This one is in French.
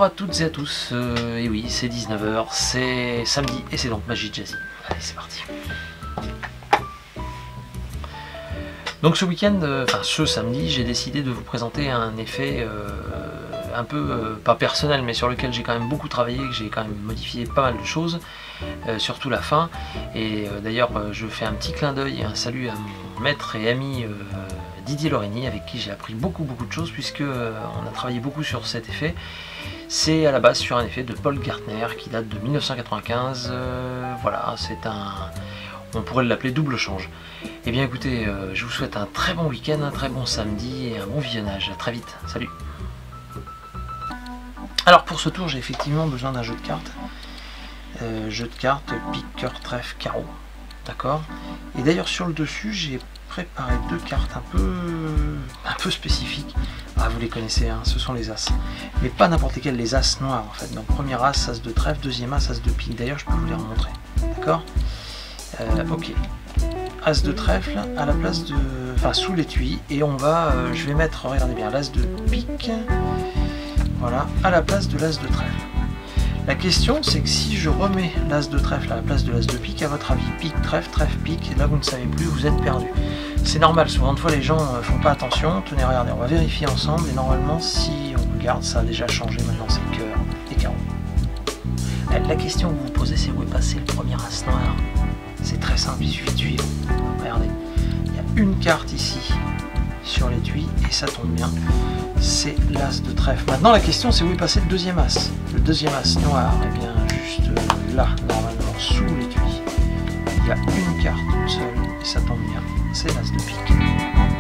Bonjour à toutes et à tous, et oui c'est 19 h, c'est samedi et c'est donc Magie Jazzy. Allez c'est parti. Donc ce week-end, enfin ce samedi, j'ai décidé de vous présenter un effet un peu, pas personnel, mais sur lequel j'ai quand même beaucoup travaillé, que j'ai quand même modifié pas mal de choses, surtout la fin. Et d'ailleurs je fais un petit clin d'œil et un salut à mon maître et ami Didier Lorini, avec qui j'ai appris beaucoup de choses, puisque on a travaillé beaucoup sur cet effet. C'est à la base sur un effet de Paul Gartner qui date de 1995, voilà, c'est un... on pourrait l'appeler double change. Et bien écoutez, je vous souhaite un très bon week-end, un très bon samedi et un bon visionnage. A très vite, salut. Alors pour ce tour, j'ai effectivement besoin d'un jeu de cartes. Jeu de cartes, pique, cœur, trèfle, carreau. D'accord. Et d'ailleurs sur le dessus, j'ai préparé deux cartes un peu spécifiques. Ah, vous les connaissez, hein, ce sont les as. Mais pas n'importe lesquels, les as noirs en fait. Donc premier as, as de trèfle, deuxième as, as de pique. D'ailleurs, je peux vous les remontrer. D'accord. Ok. As de trèfle à la place de... enfin sous l'étui. Et on va... je vais mettre, regardez bien, l'as de pique. Voilà, à la place de l'as de trèfle. La question, c'est que si je remets l'as de trèfle à la place de l'as de pique, à votre avis, pique, trèfle, trèfle, pique, et là vous ne savez plus, vous êtes perdu. C'est normal, souvent de fois les gens font pas attention. Tenez, regardez, on va vérifier ensemble, et normalement, si on regarde, ça a déjà changé, maintenant c'est cœur et carreau. La question que vous vous posez, c'est où est passé le premier as noir. C'est très simple, il suffit de suivre. Regardez, il y a une carte ici, sur l'étui, et ça tombe bien, c'est l'as de trèfle. Maintenant la question c'est où est passé le deuxième as. Le deuxième as noir, et bien juste là, normalement sous l'étui, il y a une carte toute seule, et ça tombe bien, c'est l'as de pique.